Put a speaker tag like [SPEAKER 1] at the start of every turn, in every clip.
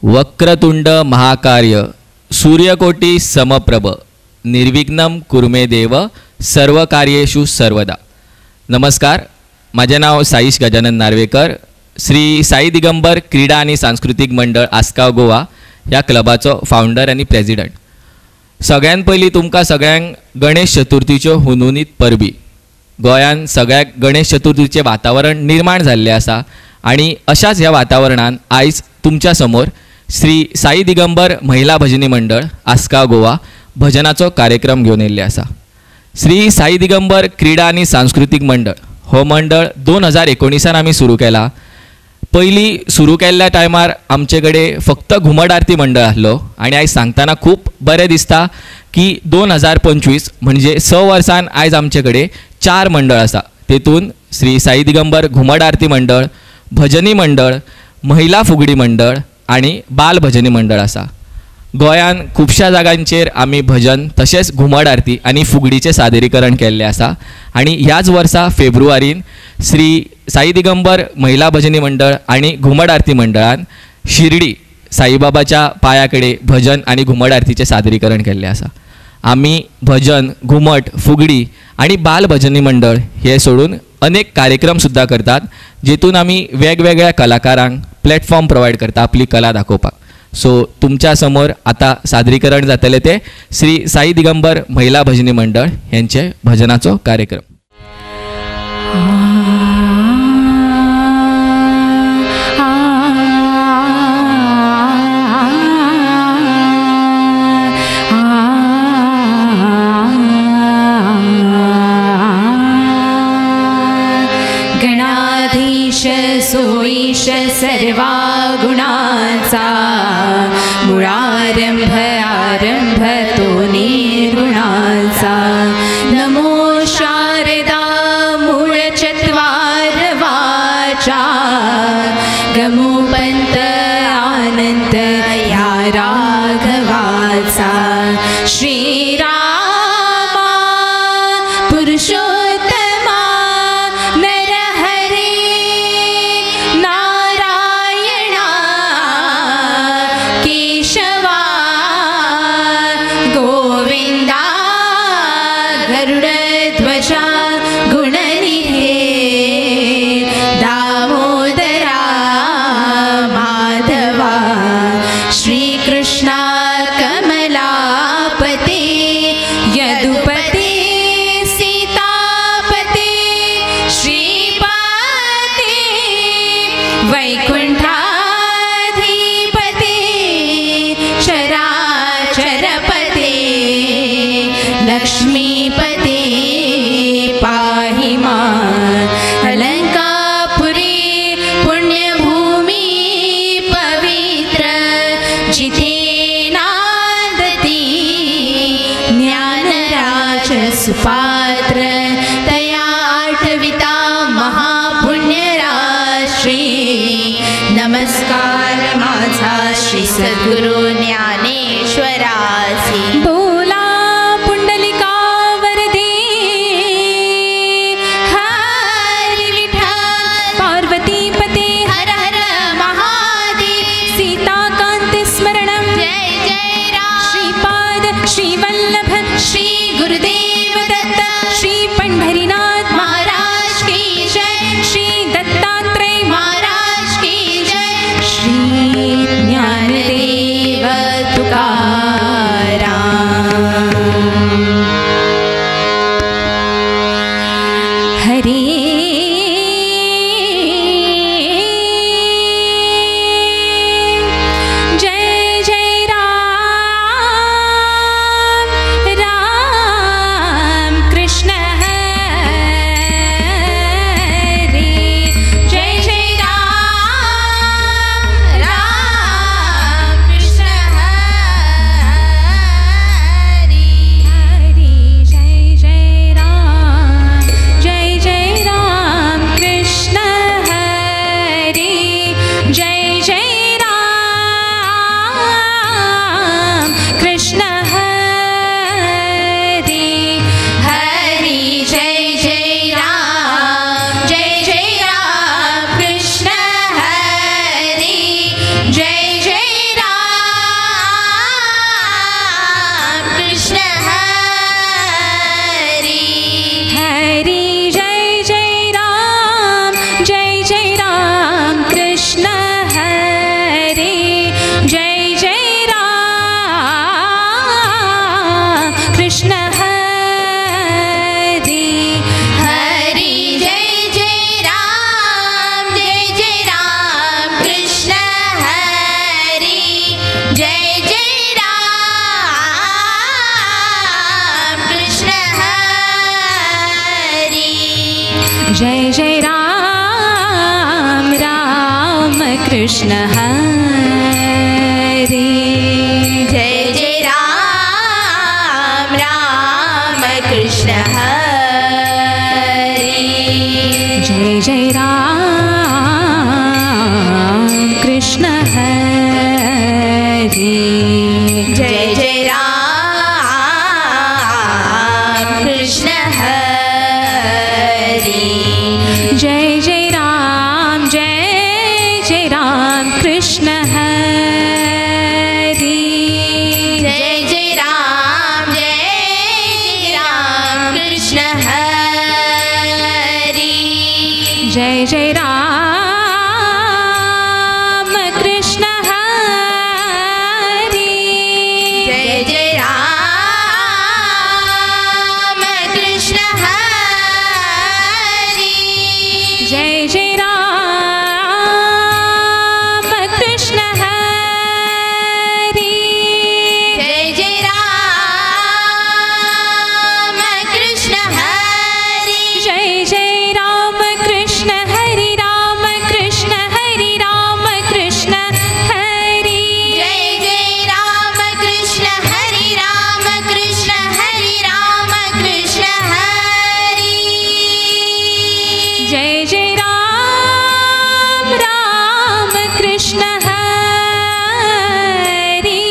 [SPEAKER 1] वक्रतुंड महाकार्य सूर्यकोटी समप्रभ निर्विघ्नं कुरुमे देव सर्व कार्येषु सर्वदा. नमस्कार, माझे नाव साईश गजानन नार्वेकर. श्री साई दिगंबर क्रीडा आणि सांस्कृतिक मंडळ आस्काव गोवा ह्या क्लबाचो फाउंडर आणि प्रेसिडेंट. सगळ्यात पयलीं तुमकां सगळ्यांक गणेश चतुर्थीच्यो हुनुनीत परबी. गोंयान सगळ्याक गणेश चतुर्थीचें वातावरण निर्माण जाल्लें आसा आणि अशाच ह्या वातावरणान आयज तुमच्या समोर श्री साई दिगंबर महिला भजनी मंडळ आस्काव गोवा भजनाचो कार्यक्रम घेवन येयल्ले आसा. श्री साई दिगंबर क्रीडा आणि सांस्कृतिक मंडळ हो मंडळ 2019 आमी सुरू केला. पयलीं सुरू केल्ल्या टायमार आमचे कडेन फक्त घुमट आरती मंडळ आसलो आणि आयज सांगतना खूब बरें दिसता की 2025 म्हणजे 6 वर्सान आयज आमचे कडेन 4 मंडळ आसा. तेतून श्री साई दिगंबर घुमट आरती मंडळ, भजनी मंडळ, महिला फुगडी मंडळ आणि बाल भजनी मंडळ आसा. गोंयान खुबश्या जागांचेर आमी भजन तशेंच घुमट आरती आणि फुगडीचें सादरीकरण केल्लें आसा. आणि ह्याच वर्सा फेब्रुवारीन श्री साई दिगंबर महिला भजनी मंडळ आणि घुमट आरती मंडळान शिर्डी साईबाबाच्या पांया कडेन भजन आणि घुमट आरतीचें सादरीकरण केल्लें आसा. आमी भजन, घुमट, फुगडी आणि बाल भजनी मंडळ हे सोडून अनेक कार्यक्रम सुद्दां करतात, जेतून आमी वेगवेगळ्या कलाकारांक प्लॅटफॉर्म प्रोवायड करता आपली कला दाखोवपाक. सो तुमच्या समोर आता सादरीकरण जातले ते श्री साई दिगंबर महिला भजनी मंडळ यांचे भजनाचो कार्यक्रम.
[SPEAKER 2] गणाधीश सोईश सर्वा गुणांचा मुळारंभ आरंभ तो निर्गुणांचा. नमो शारदा मूळ चत्वार वाचा गमोपंत आनंद या राघवाचा. श्रीरामा पुरुषोत्तमा गरुडध्वजा गुणनिधे दामोदरा माधवा. श्रीकृष्णा कमलापते यदुपते सीतापते श्रीपते वैकुंठाधिपते चराचरपते लक्ष्मीपते पाहि मां. अलंकापुरी पुण्यभूमि पवित्र जिथे नांदती ज्ञानराज सुपात्र तया आठविता महापुण्यराशी. नमस्कार माझा श्री सद्गुरु ज्ञानेश्वरासी.
[SPEAKER 3] जय जय राम.
[SPEAKER 2] जय जय राम राम कृष्ण हरे जय जय राम राम कृष्ण हरे जय जय राम कृष्ण हरे जय जय राम कृष्ण हरे जय जय राम कृष्ण हरे जय जय राम कृष्ण हरे जय जय राम कृष्ण हरे जय जय राम कृष्ण हरे जय जय राम कृष्ण हरे जय जय राम कृष्ण हरे जय जय राम कृष्ण हरे राम कृष्ण हरे राम कृष्ण हरे जय जय राम कृष्ण हरे राम कृष्ण हरे राम कृष्ण हरे जय जय राम कृष्ण हरे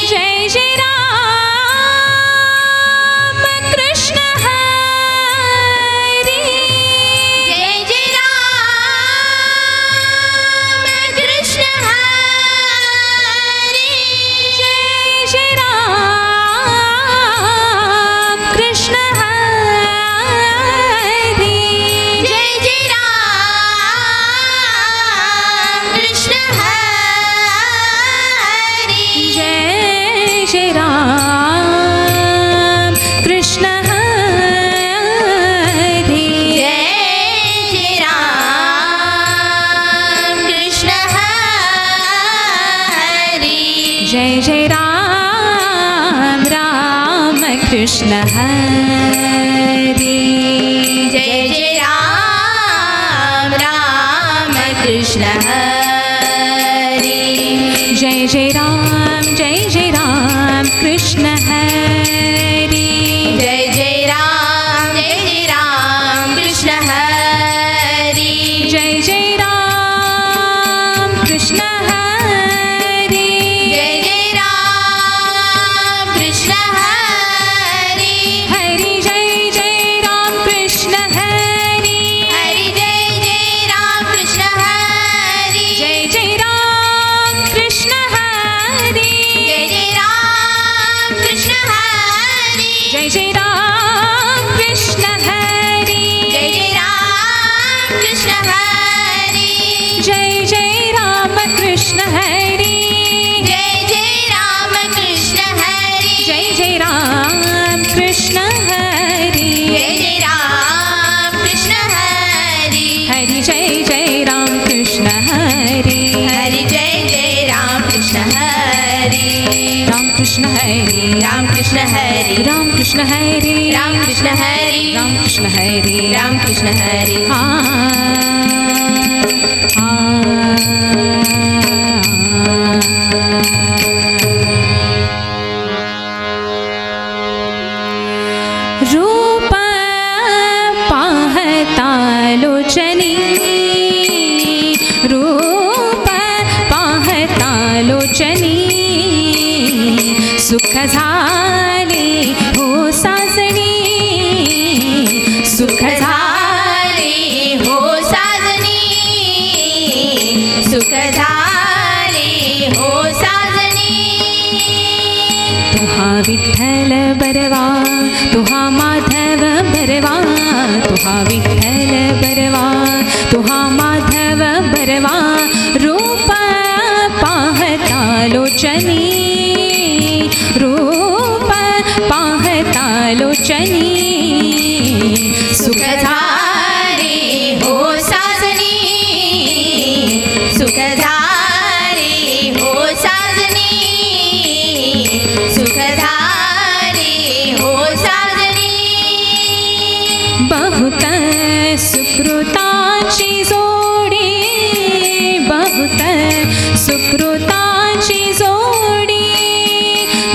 [SPEAKER 2] जय जय राम कृष्ण हरे जय जय राम कृष्ण हरे जय जय राम कृष्ण हरे जय जय राम कृष्ण हरे जय जय राम कृष्ण हरे जय जय राम कृष्ण हरे जय जय राम कृष्ण हरे जय जय राम कृष्ण हरे जय जय राम कृष्ण हरे जय जय राम कृष्ण हरे जय जय राम कृष्ण हरे जय जय राम कृष्ण हरे जय जय राम कृष्ण हरे हरि जय जय राम कृष्ण हरे हरि जय जय राम कृष्ण हरे जय जय राम कृष्ण हरे जय जय राम कृष्ण हरे जय जय राम कृष्ण हरे जय जय राम कृष्ण हरे जय जय राम कृष्ण हरे जय जय राम कृष्ण हरे जय जय राम कृष्ण हरे जय जय राम कृष्ण हरे हरि जय जय राम कृष्ण हरे हरि जय जय राम कृष्ण हरे राम कृष्ण हरे राम कृष्ण हरे राम कृष्ण हरे राम कृष्ण हरे राम कृष्ण हरे राम कृष्ण हरे रूप पाहता लोचनी रूप पाहता लोचनी सुख झाले हो साजणी सुख झाले हो साजणी सुख झाले हो साजणी तुहा विठ्ठल बरवा तुहा माधव बरवा तुहा विठ्ठल बरवा तुहा माधव बरवा रूप पाहता लोचनी रूप पाहता लोचनी सुख झाले हो साजनी सुख झाले हो साजनी सुखधारी हो साजनी
[SPEAKER 3] बहुत सुकृताची जोडी बहुत सुकृताची जोडी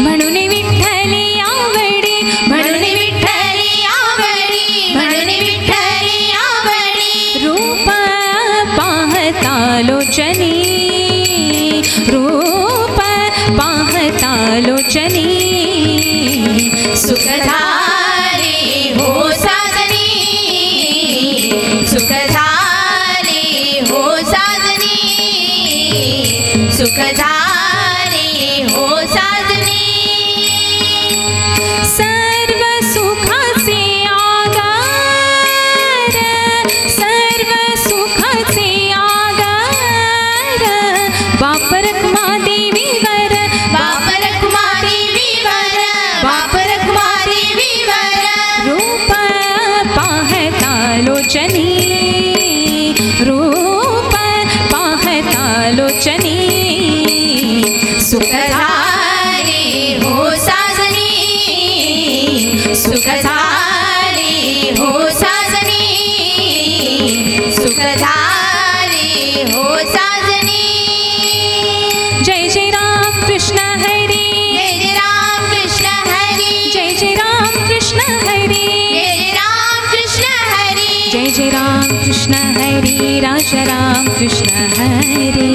[SPEAKER 3] म्हणून विठ्ठली आवडी
[SPEAKER 2] म्हणून विठ्ठली आवडी म्हणून विठ्ठली आवडी
[SPEAKER 3] रूप पाहता लोचनी रूप पाहता लोचनी
[SPEAKER 2] सुखधारी हो साजनी सुखधारी हो साजनी सुखधारी हो साजनी
[SPEAKER 3] सर्व सुखाचे आगार सर्व सुखाचे आगार बाप रखमा देवीवर
[SPEAKER 2] बाप रखमा देवीवर बाप रखमा देवीवर
[SPEAKER 3] रूप पाहता लोचनी रूप पाहता लोचनी
[SPEAKER 2] सुखधारी हो साजनी सुखधारी हो साजनी सुखधारी हो साजनी
[SPEAKER 3] जय जय राम कृष्ण हरी
[SPEAKER 2] जय जय राम कृष्ण हरी
[SPEAKER 3] जय जय राम कृष्ण हरी
[SPEAKER 2] जय जय राम कृष्ण हरी
[SPEAKER 3] जय जय राम कृष्ण हरी राजा राम कृष्ण हरी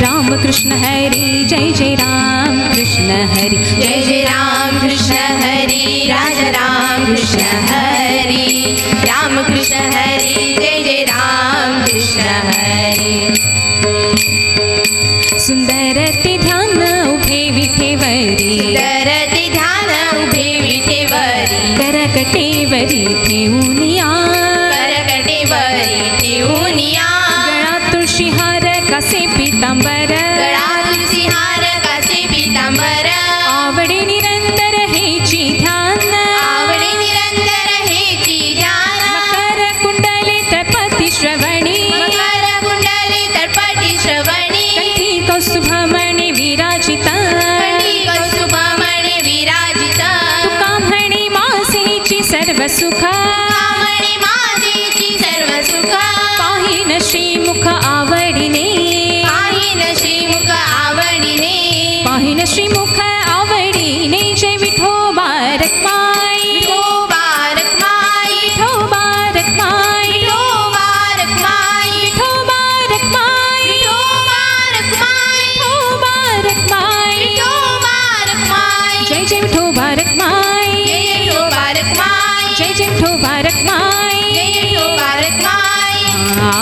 [SPEAKER 3] राम कृष्ण हरी जय जय राम कृष्ण हरी
[SPEAKER 2] जय जय राम कृष्ण हरी राजा राम कृष्ण हरी राम कृष्ण हरी जय जय राम कृष्ण हरी
[SPEAKER 3] सुंदर ते ध्यान उभे विठेवरी
[SPEAKER 2] तरते ध्यान उभे विठेवरी
[SPEAKER 3] करकटेवरी ठेवूनिया
[SPEAKER 2] करकटेवरी ठेवूनिया
[SPEAKER 3] गळा तुळशीहार कसे पितांबर
[SPEAKER 2] गळा तुलसीहार कसे पितांबर
[SPEAKER 3] आवडे निरंतर हेची ध्यान
[SPEAKER 2] आवडे निरंतर हेची ध्यान
[SPEAKER 3] मकर कुंडले तळपती श्रवणी
[SPEAKER 2] मकर कुंडले तळपटी श्रवणी
[SPEAKER 3] कंठी कौस्तुभमणी विराजित
[SPEAKER 2] कंठी कौस्तुभमणी विराजित
[SPEAKER 3] तुका म्हणे मासेची सर्व सुख
[SPEAKER 2] कामणी माझेची सर्व सुख
[SPEAKER 3] पाहिन श्रीमुख आवडीने
[SPEAKER 2] पाहिन श्रीमुख आवडीने
[SPEAKER 3] पाहिन श्रीमुख आवडीने जय विठोबा रखमाई
[SPEAKER 2] विठोबा रखमाई
[SPEAKER 3] विठोबा रखमाई
[SPEAKER 2] विठोबा रखमाई
[SPEAKER 3] विठोबा रखमाई
[SPEAKER 2] विठोबा रखमाई
[SPEAKER 3] विठोबा रखमाई
[SPEAKER 2] विठोबा रखमाई
[SPEAKER 3] जय जय विठोबा रखमाई
[SPEAKER 2] जय जय विठोबा रखमाई
[SPEAKER 3] जय जय विठोबा रखमाई
[SPEAKER 2] जय जय विठोबा रखमाई
[SPEAKER 3] आ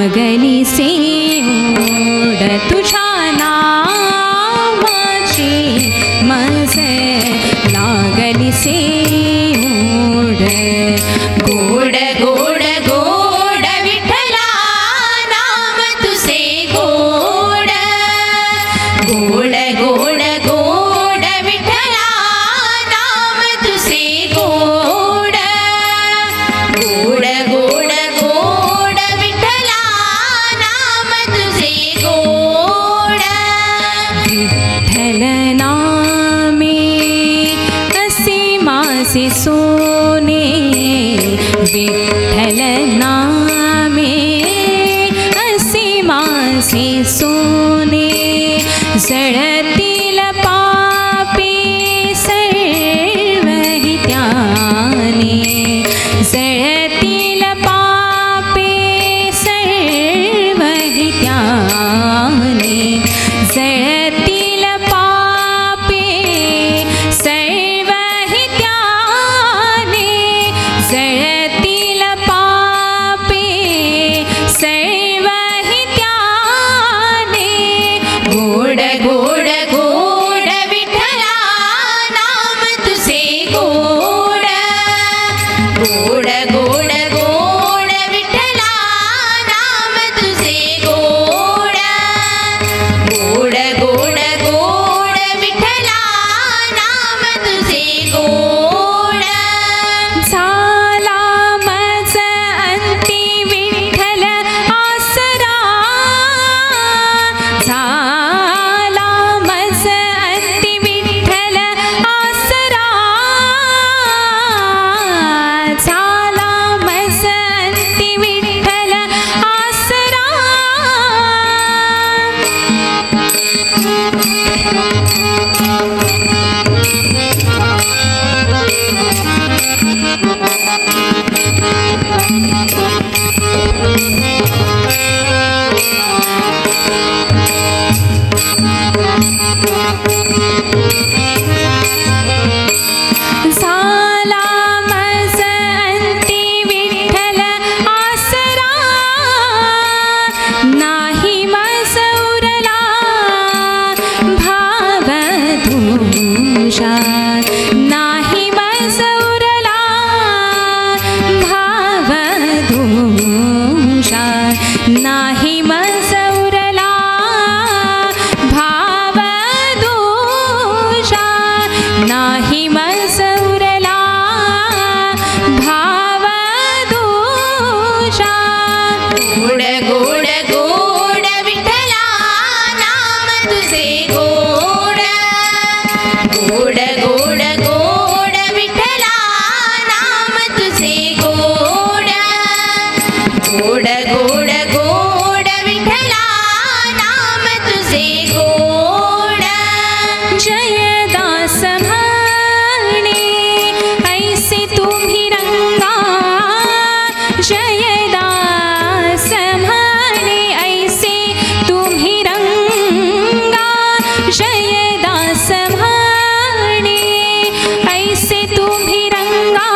[SPEAKER 3] लागलीसे ओढ तुझ्या नावाची मज लागलीसे ओढ
[SPEAKER 2] गोड गोड गोड विठ्ठला नाम तुझे गोड गोड गोड गोड विठ्ठला नाम तुझे गोड गोड गोड गोड विठ्ठला नाम तुझे गोड
[SPEAKER 3] विठ्ठल नामे असे माझे सोने विठ्ठल नामे असे माझे सोने जळतील पापे सर्वहि त्याने जळतील पापे सर्वहि त्याने जळतील पापे सर्वहि त्याने जळतील पापे सर्वहि त्याने
[SPEAKER 2] गोड गोड गोड विठ्ठला नाम तुझे गोड गोड गोड गोड विठ्ठला नाम तुझे गोड गोड गोड गोड विठ्ठला नाम तुझे गोड
[SPEAKER 3] झाला मज अंती विठ्ठल आसरा झाला मज अंती विठ्ठल आसरा झाला मज अंती विठ्ठल आसरा झाला मज अंती विठ्ठल आसरा नाही मज उरला भाव तुझा नाही मज उरला भाव तुझा नाही मज उरला भाव तुझा नाही मज उरला भाव तुझा
[SPEAKER 2] गोड गोड गोड विठ्ठला नाम तुझे गोड गोड गोड गोड विठ्ठला नाम तुझे गोड गोड गोड गोड विठ्ठला नाम तुझे गोड
[SPEAKER 3] जयदास म्हणे ऐसे तुम्ही रंगा जयदास म्हणे ऐसे तुम्ही रंगा जयदास म्हणे ऐसे तुम्ही रंगा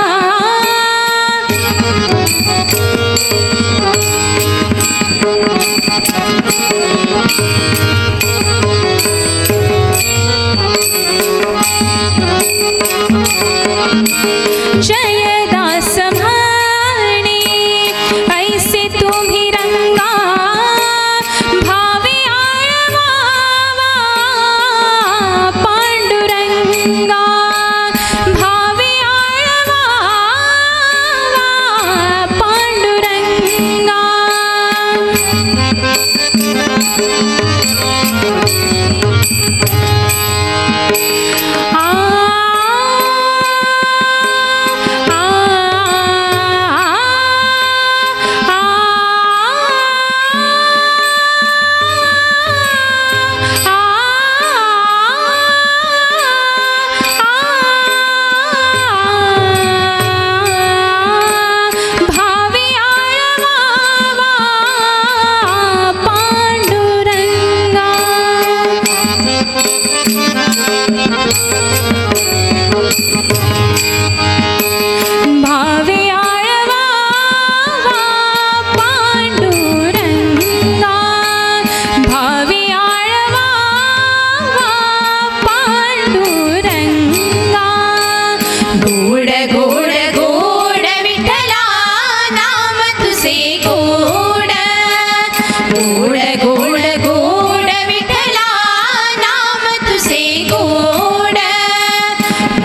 [SPEAKER 3] जयदास म्हणे ऐसे तुम्ही रंगा भावे आळवावा पांडुरंगा भावे आळवावा पांडुरंगा आ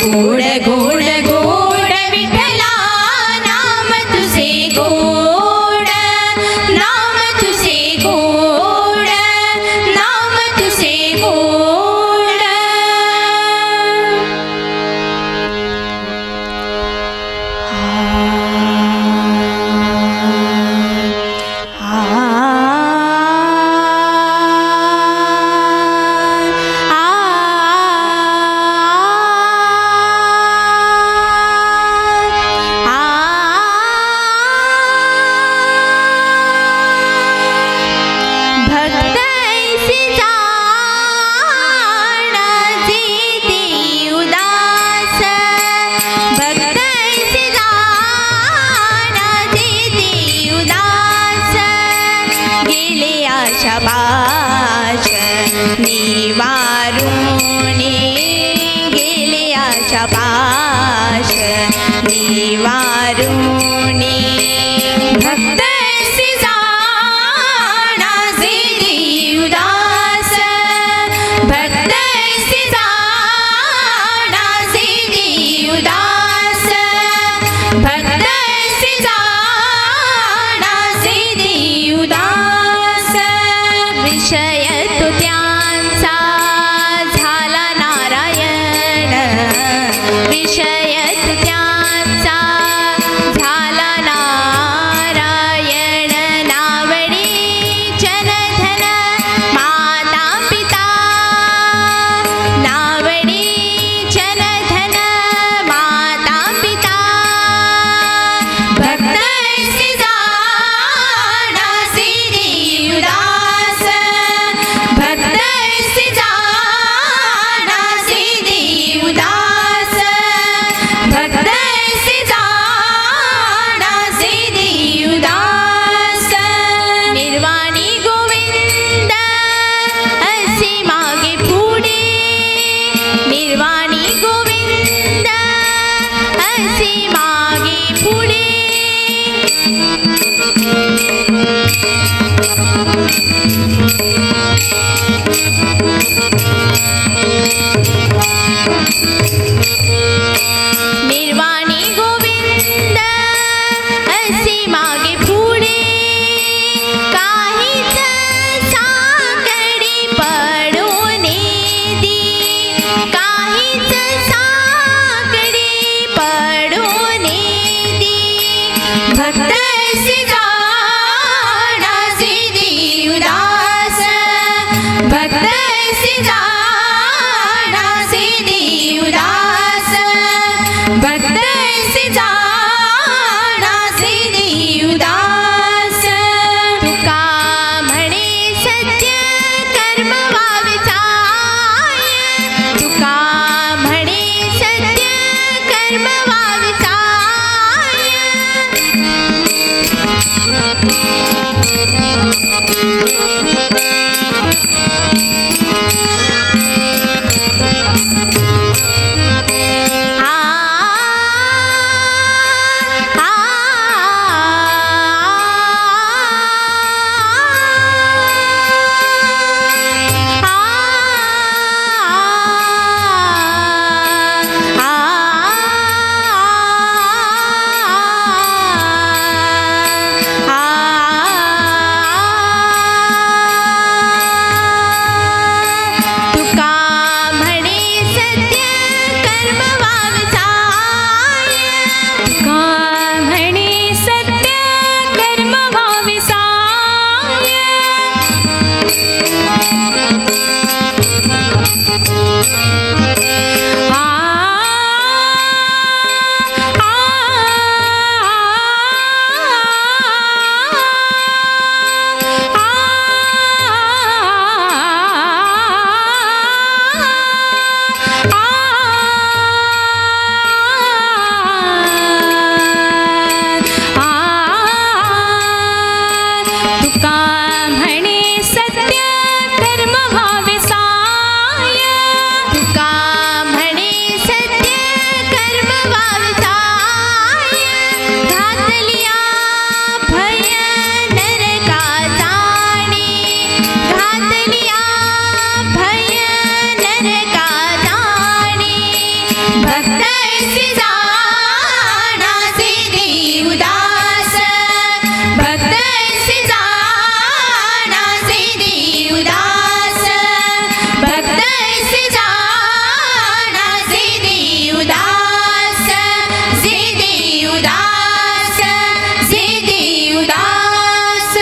[SPEAKER 2] गोड गोड गोड विठ्ठला नाम तुझे गोड, नाम तुझे गोड, नाम तुझे गोड. भक्त ऐसी जाण जेथे उदास, भक्त ऐसी जाण जेथे उदास, गेले आशा पाश निवारुणे, गेले आशा पाश निवारुणे. भक्त ऐसी जाण जेथे उदास, भक्त ऐसी जाण जेथे उदास, भक्त ऐसी जाण जेथे उदास. विषय तो त्यांचा झाला नारायण, विषय तो त्यांचा झाला नारायण. नावडी जनधन माता पिता, नावडी जनधन माता पिता. भक्त ऐसी जाण जेथे उदास, भक्त ऐसी जाण जेथे उदास, भक्त ऐसी जाण जेथे उदास. निर्वाणी गोविंद असे मागे पुढे, निर्वाणी गोविंद असे मागे पुढे. निर्वाणी गोविंद असे मागे पुढे, काहीच साकडी पडून दे, काहीच साकडी पडून दे. भक्त ऐसी जाण जेथे उदास, भक्त ऐसी जाण जेथे उदास, भक्त ऐसे जाना सीधी उदास भक्त ऐसे जाना सीधी उदास भक्त ऐसे जाना सीधी उदास सीधी उदास सीधी उदास